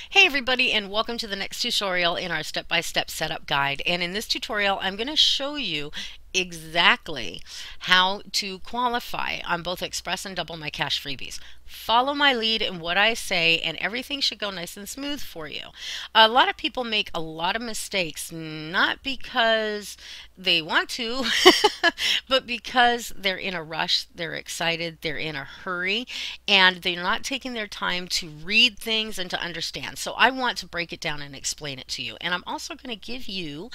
Hey everybody, and welcome to the next tutorial in our step-by-step setup guide. And in this tutorial I'm going to show you exactly how to qualify on both Express and Double My Cash freebies. Follow my lead in what I say and everything should go nice and smooth for you. A lot of people make a lot of mistakes, not because they want to, but because they're in a rush, they're excited, they're in a hurry, and they're not taking their time to read things and to understand. So I want to break it down and explain it to you. And I'm also going to give you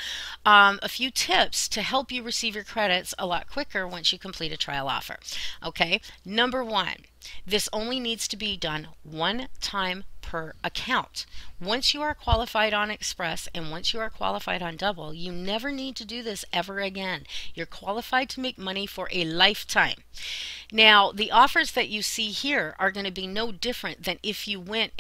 a few tips to help you receive your credits a lot quicker once you complete a trial offer. Okay, number one, this only needs to be done one time per account. Once you are qualified on Express and once you are qualified on Double, you never need to do this ever again. You're qualified to make money for a lifetime. Now, the offers that you see here are going to be no different than if you went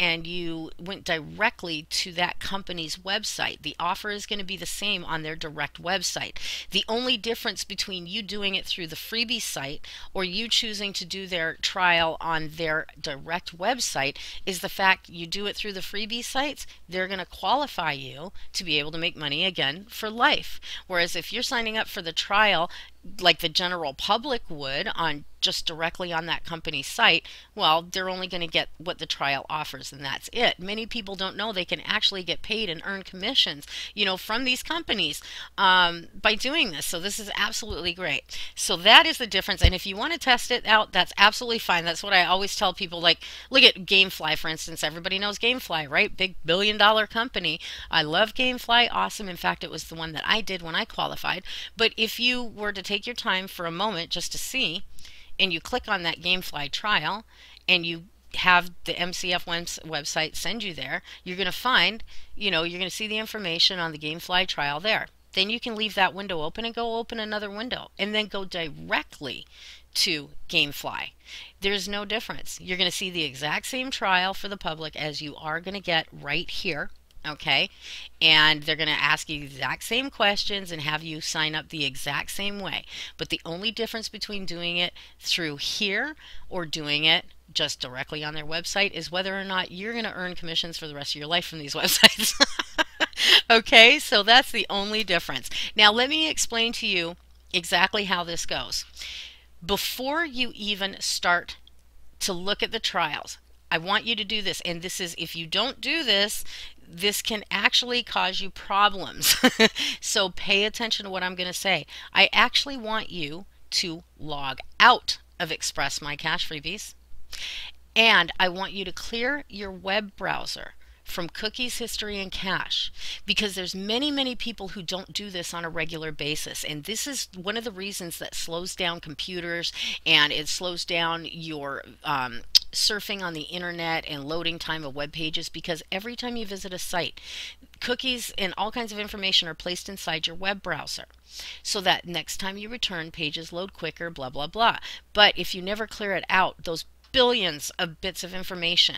directly to that company's website. The offer is going to be the same on their direct website. The only difference between you doing it through the Freebie site or you choosing to do their trial on their direct website is the fact you do it through the Freebie sites, they're going to qualify you to be able to make money again for life. Whereas if you're signing up for the trial like the general public would on just directly on that company's site, well, they're only going to get what the trial offers and that's it. Many people don't know they can actually get paid and earn commissions, from these companies by doing this. So this is absolutely great. So that is the difference. And if you want to test it out, that's absolutely fine. That's what I always tell people. Like, look at Gamefly, for instance. Everybody knows Gamefly, right? Big billion-dollar company. I love Gamefly. Awesome. In fact, it was the one that I did when I qualified. But if you were to take your time for a moment just to see, and you click on that Gamefly trial and you have the MCF website send you there, you're going to find, you're going to see the information on the Gamefly trial there. Then you can leave that window open and go open another window and then go directly to Gamefly. There's no difference. You're going to see the exact same trial for the public as you are going to get right here. Okay, and they're going to ask you the exact same questions and have you sign up the exact same way. But the only difference between doing it through here or doing it just directly on their website is whether or not you're going to earn commissions for the rest of your life from these websites. Okay, so that's the only difference. Now let me explain to you exactly how this goes. Before you even start to look at the trials, I want you to do this, and this is, if you don't do this, this can actually cause you problems. So pay attention to what I'm going to say. I actually want you to log out of Express My Cash Freebies, and I want you to clear your web browser from cookies, history, and cache, because there's many people who don't do this on a regular basis, and this is one of the reasons that slows down computers and it slows down your surfing on the internet and loading time of web pages, because every time you visit a site, cookies and all kinds of information are placed inside your web browser so that next time you return, pages load quicker, blah blah blah. But if you never clear it out, those billions of bits of information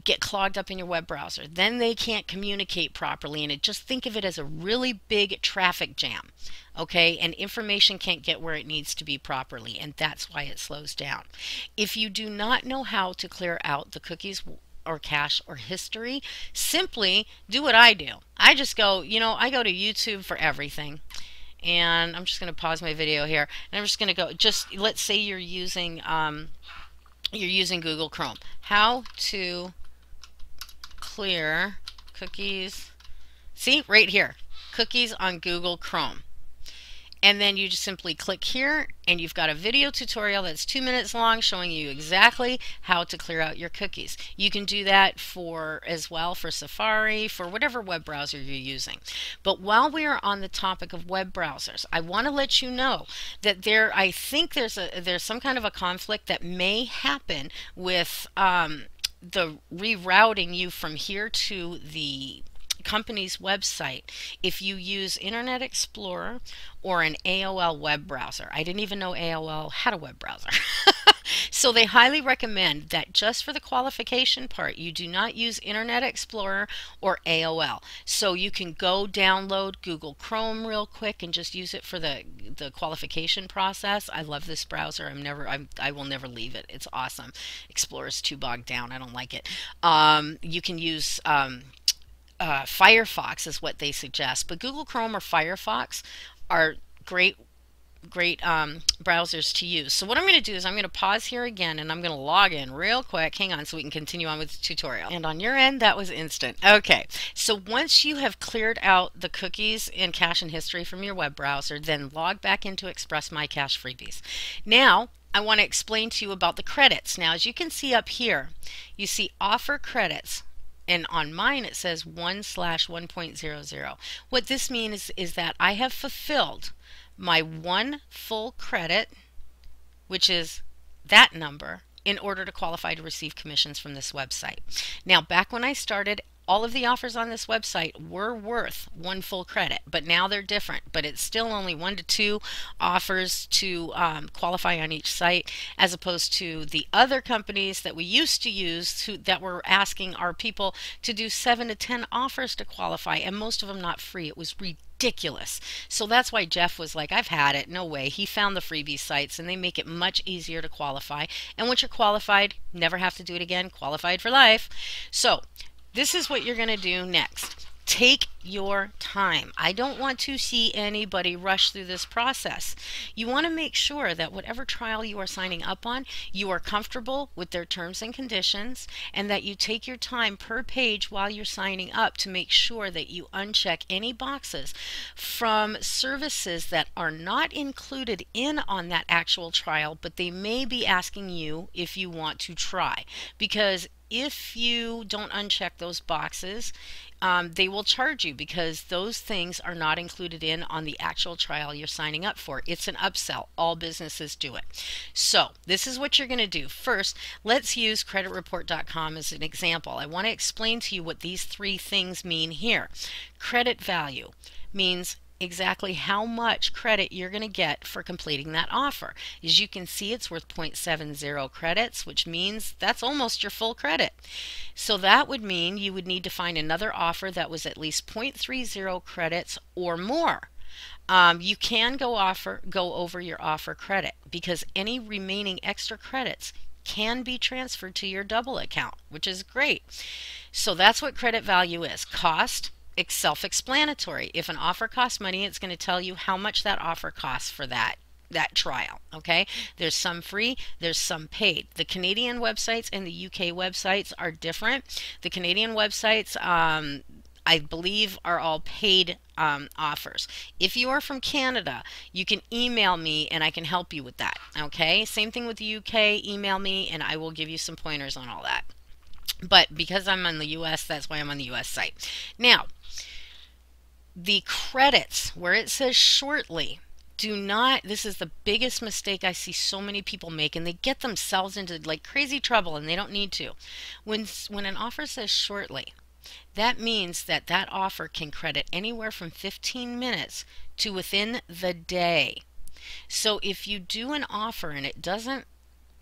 get clogged up in your web browser. Then they can't communicate properly, and just think of it as a really big traffic jam. Okay, and information can't get where it needs to be properly, and that's why it slows down. If you do not know how to clear out the cookies or cache or history, simply do what I do. I just go, I go to YouTube for everything. And I'm just going to pause my video here, and I'm just going to go, let's say you're using Google Chrome. How to clear cookies. See, right here, cookies on Google Chrome. And then you just simply click here and you've got a video tutorial that's 2 minutes long showing you exactly how to clear out your cookies. You can do that as well for Safari, for whatever web browser you're using. But while we are on the topic of web browsers, I want to let you know that I think there's some kind of a conflict that may happen with the rerouting you from here to the company's website if you use Internet Explorer or an AOL web browser. I didn't even know AOL had a web browser. So they highly recommend that just for the qualification part, you do not use Internet Explorer or AOL. So you can go download Google Chrome real quick and just use it for the qualification process. I love this browser. I will never leave it. It's awesome. Explorer's too bogged down. I don't like it. You can use Firefox is what they suggest, but Google Chrome or Firefox are great browsers to use. So what I'm going to do is I'm going to pause here again and I'm going to log in real quick. Hang on so we can continue on with the tutorial. And on your end, that was instant. Okay, so once you have cleared out the cookies and cache and history from your web browser, then log back into Express My Cache Freebies. Now, I want to explain to you about the credits. Now, as you can see up here, you see offer credits. And on mine it says 1/1.00. What this means is that I have fulfilled my one full credit, which is that number, in order to qualify to receive commissions from this website. Now, back when I started, all of the offers on this website were worth one full credit, but now they're different. But it's still only 1 to 2 offers to qualify on each site, as opposed to the other companies that we used to use that were asking our people to do 7 to 10 offers to qualify, and most of them not free. It was ridiculous. So that's why Jeff was like, I've had it. No way. He found the freebie sites and they make it much easier to qualify. And once you're qualified, never have to do it again. Qualified for life. So this is what you're going to do next. Take your time. I don't want to see anybody rush through this process. You want to make sure that whatever trial you are signing up on, you are comfortable with their terms and conditions, and that you take your time per page while you're signing up to make sure that you uncheck any boxes from services that are not included in on that actual trial, but they may be asking you if you want to try. Because if you don't uncheck those boxes, they will charge you, because those things are not included in on the actual trial you're signing up for. It's an upsell. All businesses do it. So this is what you're going to do. First, let's use creditreport.com as an example. I want to explain to you what these 3 things mean here. Credit value means exactly how much credit you're going to get for completing that offer. As you can see, it's worth 0.70 credits, which means that's almost your full credit. So that would mean you would need to find another offer that was at least 0.30 credits or more. You can go over your offer credit, because any remaining extra credits can be transferred to your double account, which is great. So that's what credit value is. Cost, it's self-explanatory. If an offer costs money, it's going to tell you how much that offer costs for that trial. Okay, there's some free, there's some paid. The Canadian websites and the UK websites are different. The Canadian websites, I believe, are all paid offers. If you are from Canada, you can email me and I can help you with that. Okay, same thing with the UK. Email me and I will give you some pointers on all that. But because I'm on the US, that's why I'm on the US site. Now, the credits, where it says shortly, do not, this is the biggest mistake I see so many people make, and they get themselves into like crazy trouble and they don't need to. When an offer says shortly, that means that that offer can credit anywhere from 15 minutes to within the day. So if you do an offer and it doesn't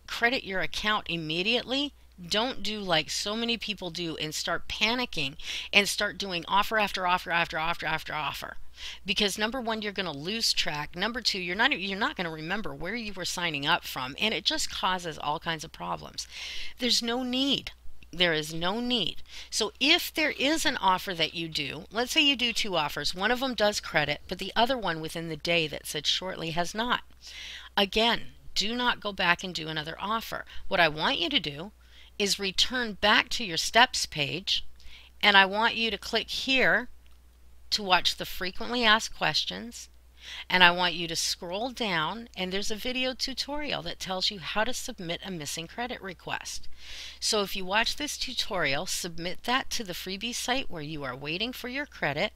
credit your account immediately, don't do like so many people do and start panicking and start doing offer after offer after offer after offer. Because number one, you're going to lose track. Number two, you're not going to remember where you were signing up from, and it just causes all kinds of problems. There's no need. There is no need. So if there is an offer that you do, let's say you do 2 offers, one of them does credit, but the other one within the day that said shortly has not. Again, do not go back and do another offer. What I want you to do is return back to your steps page, and I want you to click here to watch the frequently asked questions, and I want you to scroll down, and there's a video tutorial that tells you how to submit a missing credit request. So if you watch this tutorial, submit that to the freebie site where you are waiting for your credit.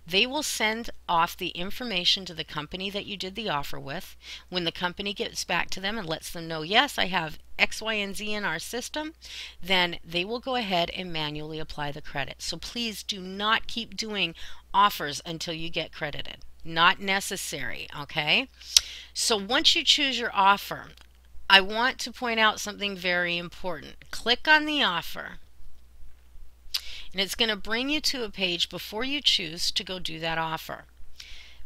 They will send off the information to the company that you did the offer with. When the company gets back to them and lets them know, yes, I have X, Y, and Z in our system, then they will go ahead and manually apply the credit. So please do not keep doing offers until you get credited. Not necessary, okay? So once you choose your offer, I want to point out something very important. Click on the offer, and it's going to bring you to a page before you choose to go do that offer.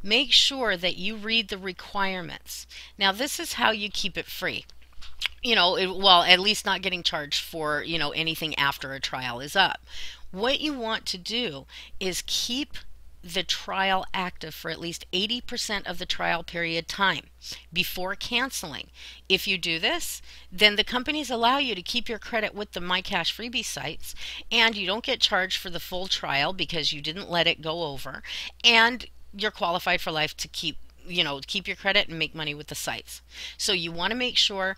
Make sure that you read the requirements. Now, this is how you keep it free. Well, at least not getting charged for, anything after a trial is up. What you want to do is keep the trial active for at least 80% of the trial period time before canceling. If you do this, then the companies allow you to keep your credit with the MyCash freebie sites, and you don't get charged for the full trial because you didn't let it go over, and you're qualified for life to keep your credit and make money with the sites. So you want to make sure,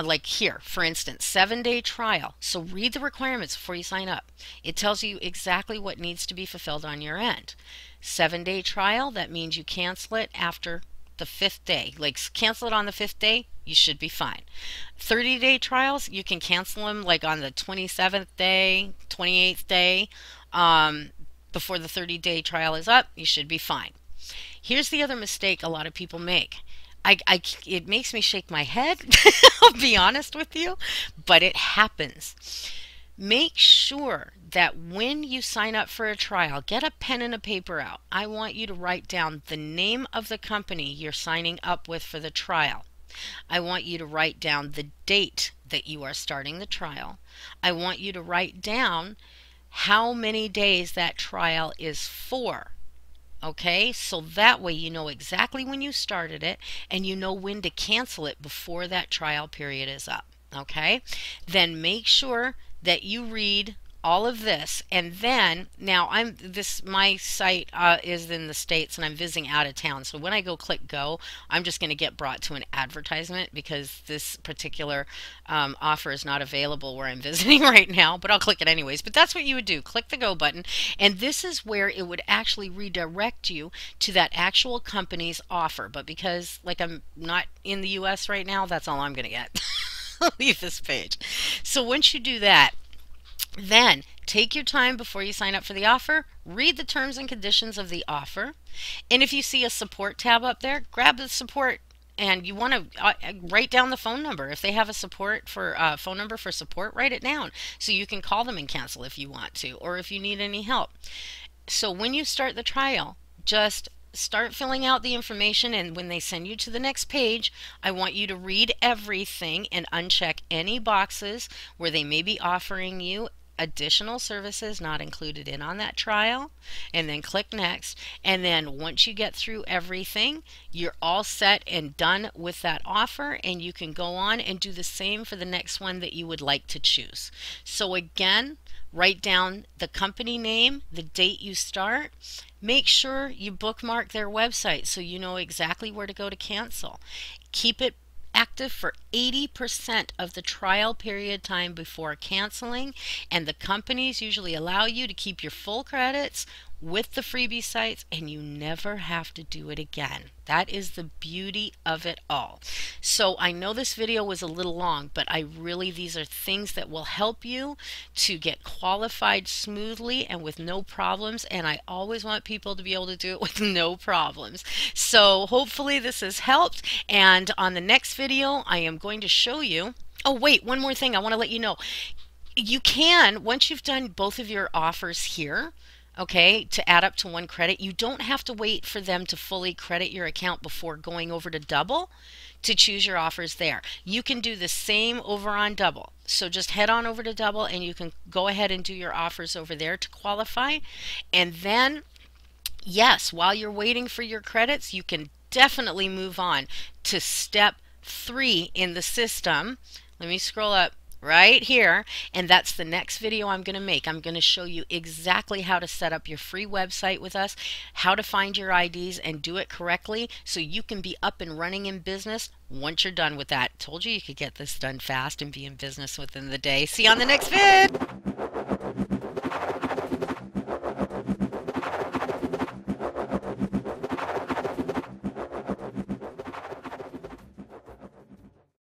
like here, for instance, 7-day trial. So read the requirements before you sign up. It tells you exactly what needs to be fulfilled on your end. 7-day trial, that means you cancel it after the 5th day. Like cancel it on the 5th day, you should be fine. 30-day trials, you can cancel them like on the 27th day, 28th day. Before the 30-day trial is up, you should be fine. Here's the other mistake a lot of people make. It makes me shake my head, I'll be honest with you, but it happens. Make sure that when you sign up for a trial, get a pen and a paper out. I want you to write down the name of the company you're signing up with for the trial. I want you to write down the date that you are starting the trial. I want you to write down how many days that trial is for. Okay, so that way you know exactly when you started it and you know when to cancel it before that trial period is up. Okay, then make sure that you read all of this, and then now my site is in the States and I'm visiting out of town, so when I go click go, I'm just going to get brought to an advertisement because this particular offer is not available where I'm visiting right now, but I'll click it anyways. But that's what you would do. Click the go button, and this is where it would actually redirect you to that actual company's offer. But because like I'm not in the US right now, that's all I'm going to get. I'll leave this page. So once you do that, then take your time before you sign up for the offer, read the terms and conditions of the offer, and if you see a support tab up there, grab the support, and you want to write down the phone number. If they have a phone number for support, write it down so you can call them and cancel if you want to, or if you need any help. So when you start the trial, just start filling out the information, and when they send you to the next page, I want you to read everything and uncheck any boxes where they may be offering you additional services not included in on that trial, and then click next. And then once you get through everything, you're all set and done with that offer, and you can go on and do the same for the next one that you would like to choose. So again, write down the company name, the date you start. Make sure you bookmark their website so you know exactly where to go to cancel. Keep it active for 80% of the trial period time before canceling, and the companies usually allow you to keep your full credits with the freebie sites, and you never have to do it again. That is the beauty of it all. So I know this video was a little long, but these are things that will help you to get qualified smoothly and with no problems, and I always want people to be able to do it with no problems. So hopefully this has helped, and on the next video I am going to show you. Oh wait, one more thing I want to let you know. You can, once you've done both of your offers here, okay, to add up to 1 credit, you don't have to wait for them to fully credit your account before going over to Double to choose your offers there. You can do the same over on Double. So just head on over to Double and you can go ahead and do your offers over there to qualify. And then, yes, while you're waiting for your credits, you can definitely move on to step 3 in the system. Let me scroll up right here, and that's the next video I'm going to make. I'm going to show you exactly how to set up your free website with us, how to find your IDs and do it correctly so you can be up and running in business once you're done with that. Told you you could get this done fast and be in business within the day. See you on the next vid.